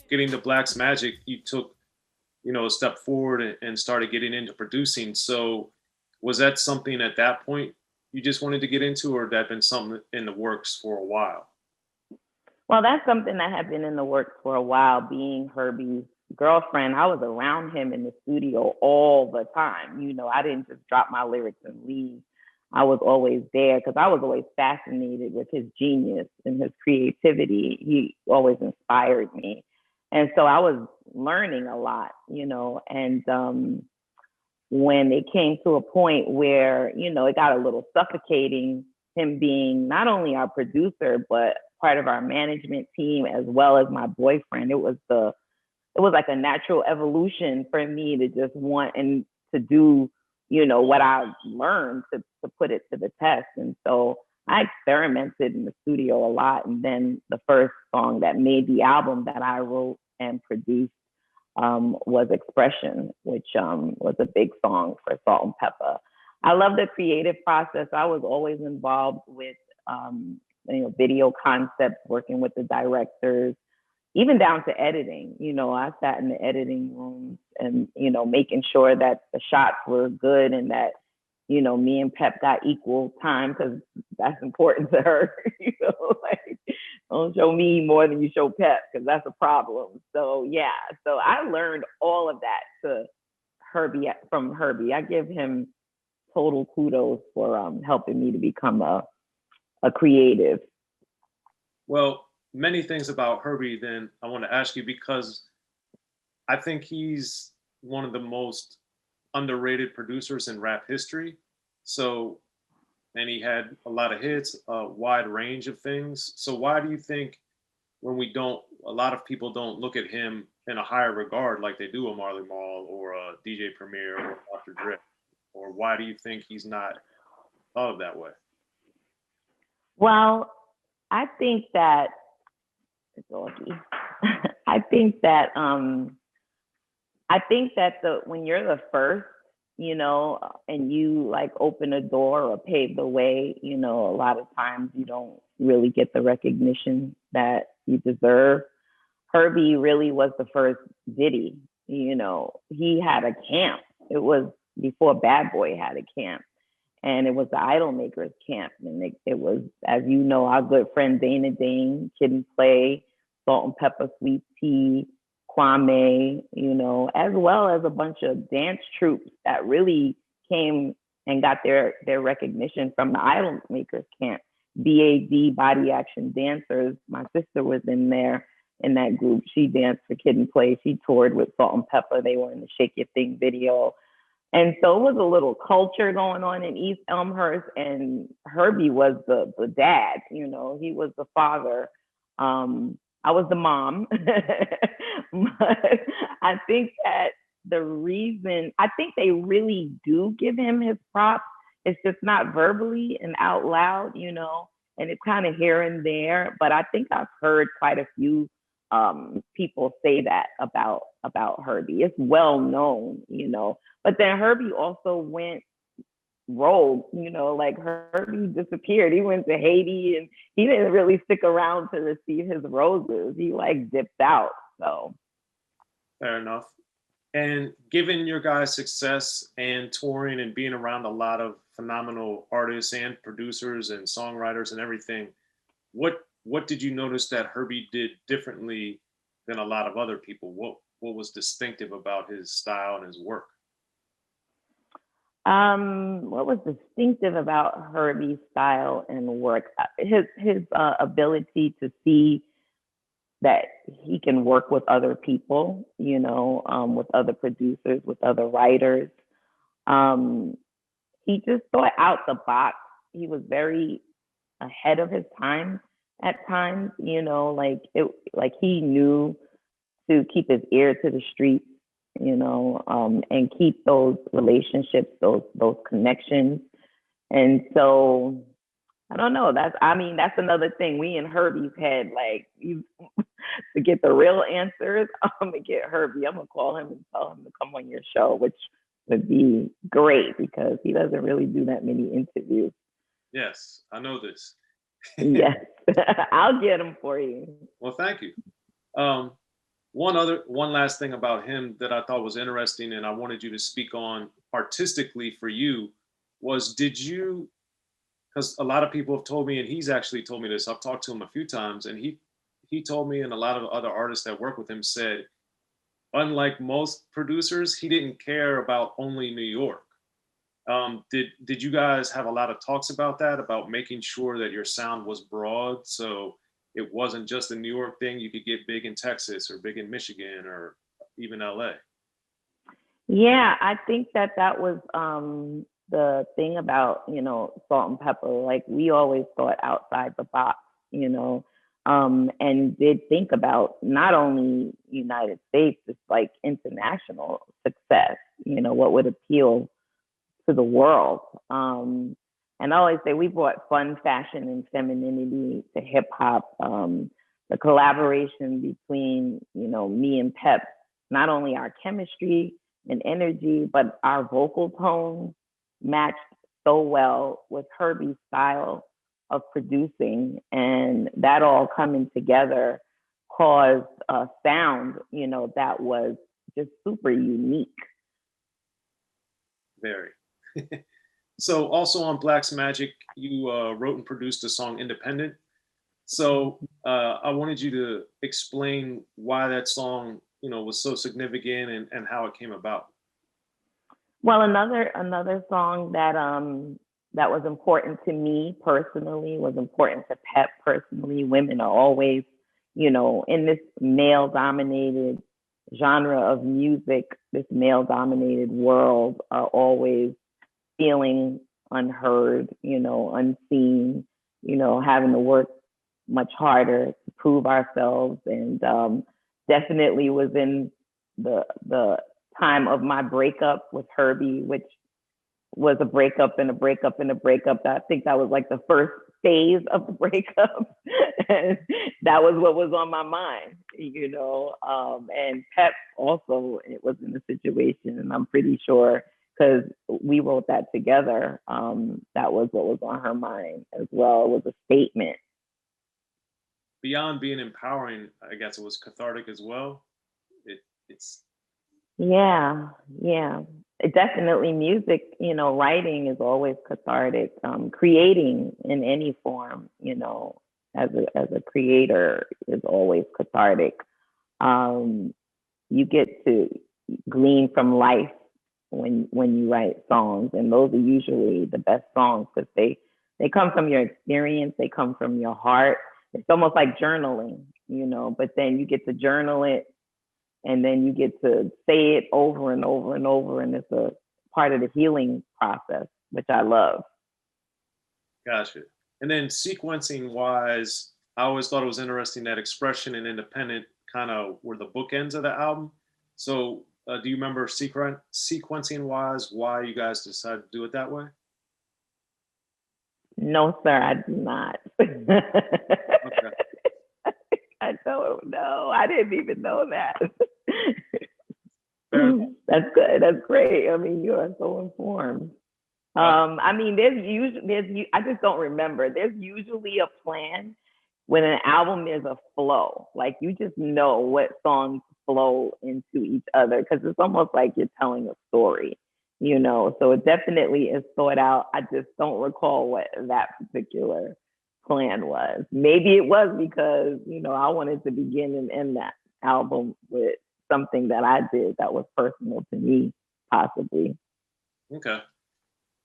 getting to Black's Magic, you took, a step forward and started getting into producing. So was that something at that point you just wanted to get into, or had that been something in the works for a while? Well, that's something that had been in the works for a while. Being Hurby's girlfriend, I was around him in the studio all the time. I didn't just drop my lyrics and leave. I was always there because I was always fascinated with his genius and his creativity. He always inspired me. And so I was learning a lot, and when it came to a point where, it got a little suffocating, him being not only our producer, but part of our management team, as well as my boyfriend, it was like a natural evolution for me to just want and to do, what I learned to put it to the test. And so I experimented in the studio a lot. And then the first song that made the album that I wrote and produced was Expression, which was a big song for Salt-N-Pepa. I love the creative process. I was always involved with, video concepts, working with the directors, even down to editing. I sat in the editing rooms and, making sure that the shots were good and that, me and Pep got equal time, because that's important to her. Like, don't show me more than you show Pep, because that's a problem. So yeah, so I learned all of that from Hurby. I give him total kudos for helping me to become a creative. Well, many things about Hurby then I want to ask you, because I think he's one of the most underrated producers in rap history. So, and he had a lot of hits, a wide range of things. So why do you think when a lot of people don't look at him in a higher regard like they do a Marley Marl or a DJ Premier or Dr. Dre? Or why do you think he's not thought of that way? Well, I think that I think that when you're the first, and you like open a door or pave the way, a lot of times you don't really get the recognition that you deserve. Hurby really was the first Diddy. He had a camp. It was before Bad Boy had a camp. And it was the Idol Makers camp. And it was, as you know, our good friend Dane, Kid and Play, Salt-N-Pepa, Sweet Tea, Kwame, as well as a bunch of dance troupes that really came and got their recognition from the Idol Makers camp. BAD, Body Action Dancers. My sister was in there in that group. She danced for Kid and Play. She toured with Salt-N-Pepa. They were in the Shake Your Thing video. And so it was a little culture going on in East Elmhurst, and Hurby was the dad, he was the father. I was the mom. But I think that I think they really do give him his props. It's just not verbally and out loud, and it's kind of here and there. But I think I've heard quite a few people say that about Hurby. It's well known, But then Hurby also went rogue, like Hurby disappeared. He went to Haiti and he didn't really stick around to receive his roses. He like dipped out. So fair enough. And given your guys' success and touring and being around a lot of phenomenal artists and producers and songwriters and everything, what did you notice that Hurby did differently than a lot of other people? What was distinctive about his style and his work? What was distinctive about Hurby's style and work? His ability to see that he can work with other people, with other producers, with other writers. He just thought out the box. He was very ahead of his time at times, like he knew to keep his ear to the streets, and keep those relationships, those connections. And so I don't know. That's another thing. We in Hurby's head, like, to get the real answers, I'm gonna get Hurby. I'm gonna call him and tell him to come on your show, which would be great because he doesn't really do that many interviews. Yes, I know this. Yes, I'll get him for you. Well, thank you. one last thing about him that I thought was interesting, and I wanted you to speak on artistically for you was, did you? Because a lot of people have told me, and he's actually told me this. I've talked to him a few times, and he told me, and a lot of other artists that work with him said, unlike most producers, he didn't care about only New York. Did you guys have a lot of talks about that, about making sure that your sound was broad, so it wasn't just a New York thing? You could get big in Texas or big in Michigan or even LA. Yeah, I think that that was the thing about, Salt-N-Pepa. Like, we always thought outside the box, and did think about not only United States, it's like international success, what would appeal to the world. And I always say we brought fun, fashion, and femininity to hip hop. The collaboration between, me and Pep, not only our chemistry and energy, but our vocal tone matched so well with Hurby's style of producing, and that all coming together caused a sound, that was just super unique. Very. So also on Black's Magic, you wrote and produced the song Independent. So I wanted you to explain why that song, was so significant, and how it came about. Well, another song that that was important to me personally, was important to Pep personally. Women are always, in this male dominated genre of music, this male dominated world, are always feeling unheard, unseen, having to work much harder to prove ourselves. And definitely was in the time of my breakup with Hurby, which was a breakup and a breakup and a breakup. I think that was like the first phase of the breakup. And that was what was on my mind, and Pep also, it was in a situation, and I'm pretty sure, because we wrote that together, that was what was on her mind as well. It was a statement. Beyond being empowering, I guess it was cathartic as well. It's Yeah, yeah. It definitely, music, writing is always cathartic. Creating in any form, as a creator, is always cathartic. You get to glean from life when you write songs, and those are usually the best songs, because they come from your experience, they come from your heart. It's almost like journaling, but then you get to journal it, and then you get to say it over and over and over, and it's a part of the healing process, which I love. Gotcha. And then sequencing wise, I always thought it was interesting that Expression and Independent kind of were the bookends of the album. So do you remember sequencing wise why you guys decided to do it that way? No, sir, I do not. Okay. I don't know. I didn't even know that. Fair enough. That's good. That's great. I mean, you are so informed. I mean, I just don't remember. There's usually a plan when an album. There's a flow. Like, you just know what songs flow into each other, because it's almost like you're telling a story, So it definitely is thought out. I just don't recall what that particular plan was. Maybe it was because, I wanted to begin and end that album with something that I did that was personal to me, possibly. Okay.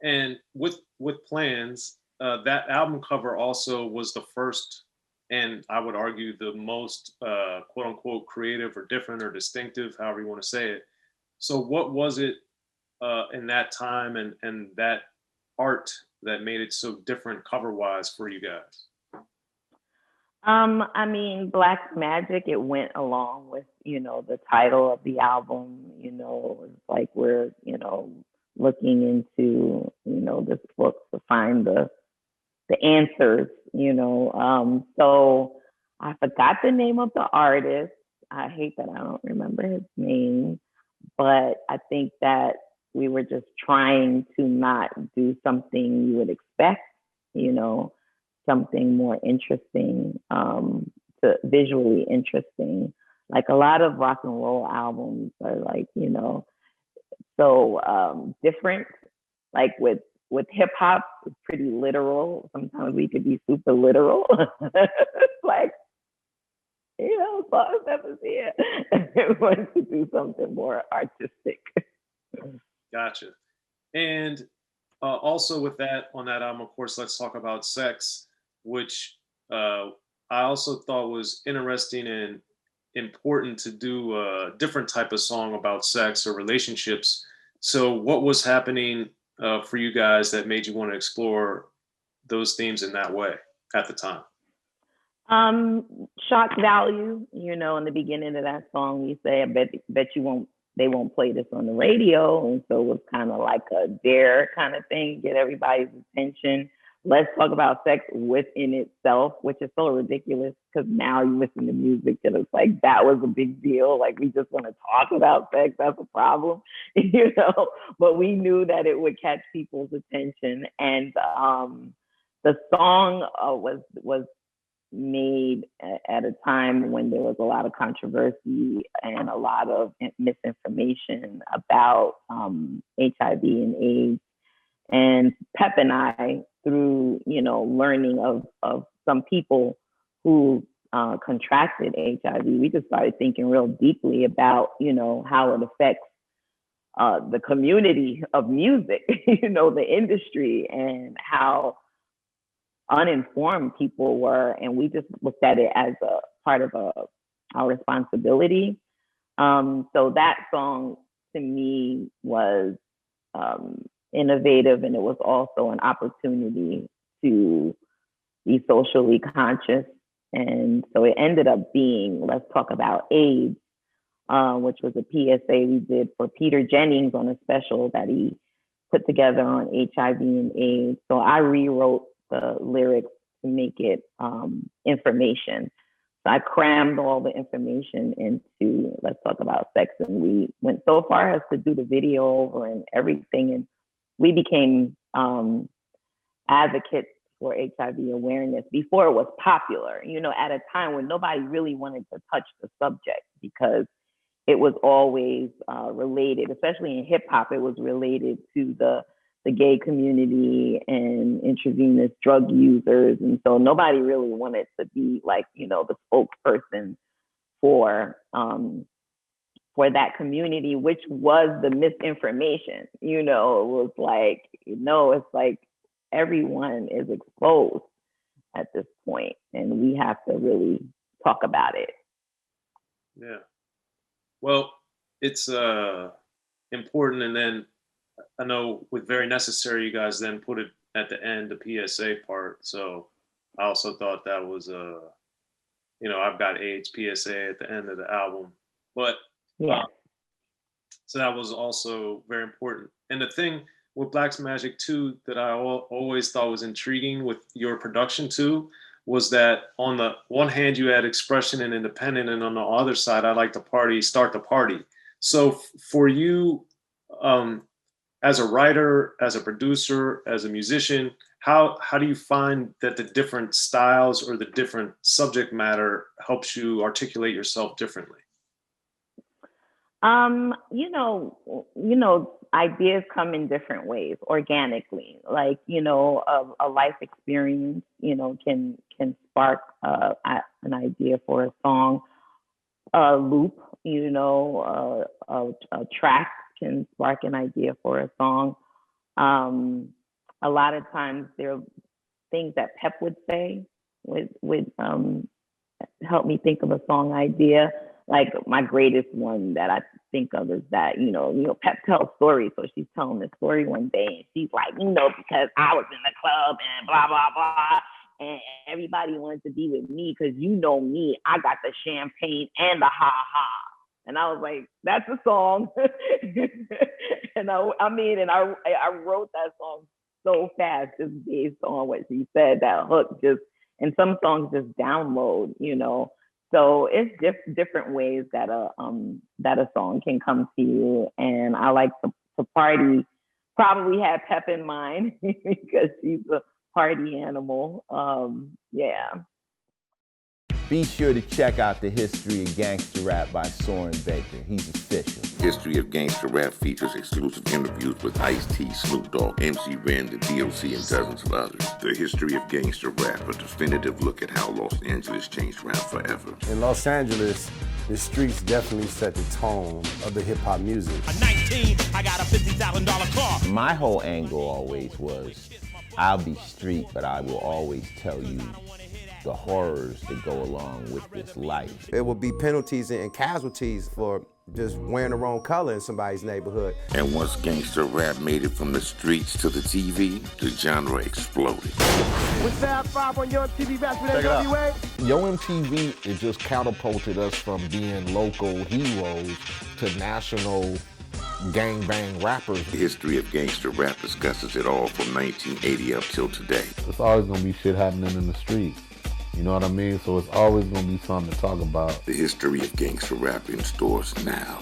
And with Plans, that album cover also was the first, and I would argue the most quote unquote creative or different or distinctive, however you want to say it. So what was it in that time and that art that made it so different cover wise for you guys? I mean, Black Magic, it went along with, the title of the album. It's like we're, looking into, this book to find the answers, So I forgot the name of the artist. I hate that I don't remember his name, but I think that we were just trying to not do something you would expect, something more interesting, to visually interesting, Like a lot of rock and roll albums are like, so different. Like with hip hop, it's pretty literal. Sometimes we could be super literal. Like, Salt-N-Pepa's here. It wants to do something more artistic. Gotcha. And also with that, on that album, of course, let's talk about Sex, which I also thought was interesting and important to do a different type of song about sex or relationships. So what was happening for you guys that made you want to explore those themes in that way at the time? Shock value, in the beginning of that song, we say, I bet they won't play this on the radio. And so it was kind of like a dare kind of thing, get everybody's attention. Let's talk about sex within itself, which is so ridiculous because now you listen to music and it's like, that was a big deal. Like, we just want to talk about sex. That's a problem, but we knew that it would catch people's attention. And the song was made at a time when there was a lot of controversy and a lot of misinformation about HIV and AIDS. And Pep and I, through learning of some people who contracted HIV, we just started thinking real deeply about how it affects the community of music, the industry, and how uninformed people were. And we just looked at it as a part of our responsibility. So that song to me was innovative, and it was also an opportunity to be socially conscious. And so it ended up being Let's Talk About AIDS, which was a PSA we did for Peter Jennings on a special that he put together on HIV and AIDS. So I rewrote the lyrics to make it information. So I crammed all the information into Let's Talk About Sex, and we went so far as to do the video over and everything. And we became advocates for HIV awareness before it was popular, at a time when nobody really wanted to touch the subject because it was always related, especially in hip hop, it was related to the gay community and intravenous drug users. And so nobody really wanted to be like, the spokesperson for that community, which was the misinformation. It was like, it's like everyone is exposed at this point, and we have to really talk about it. Yeah. Well, it's important. And then I know with very necessary, you guys then put it at the end, the PSA part. So I also thought that was I've got AIDS PSA at the end of the album. But yeah. So that was also very important. And the thing with Black's Magic too that I always thought was intriguing with your production too was that on the one hand you had expression and independent, and on the other side I like to start the party. So for you, as a writer, as a producer, as a musician, how do you find that the different styles or the different subject matter helps you articulate yourself differently? Ideas come in different ways, organically. Like, a life experience, can spark an idea for a song. A loop, a track can spark an idea for a song. A lot of times there are things that Pep would say would help me think of a song idea. Like my greatest one that I think of is that, Pep tells stories. So she's telling this story one day and she's like, because I was in the club and blah, blah, blah. And everybody wanted to be with me because me, I got the champagne and the ha-ha. And I was like, that's a song. And I wrote that song so fast just based on what she said. That hook and some songs just download, So it's just different ways that a song can come to you. And I like to party. Probably had Pep in mind because she's a party animal. Yeah. Be sure to check out The History of Gangster Rap by Soren Baker. He's official. History of Gangster Rap features exclusive interviews with Ice-T, Snoop Dogg, MC Ren, the D.O.C, and dozens of others. The History of Gangster Rap, a definitive look at how Los Angeles changed rap forever. In Los Angeles, the streets definitely set the tone of the hip-hop music. At 19, I got a $50,000 car. My whole angle always was, I'll be street, but I will always tell you the horrors that go along with this life. There will be penalties and casualties for just wearing the wrong color in somebody's neighborhood. And once gangster rap made it from the streets to the TV, the genre exploded. With Fab 5 on your MTV Back with NWA. Yo MTV, it just catapulted us from being local heroes to national gangbang rappers. The History of Gangster Rap discusses it all from 1980 up till today. It's always gonna be shit happening in the streets. You know what I mean? So it's always gonna be something to talk about. The History of Gangster Rap in stores now.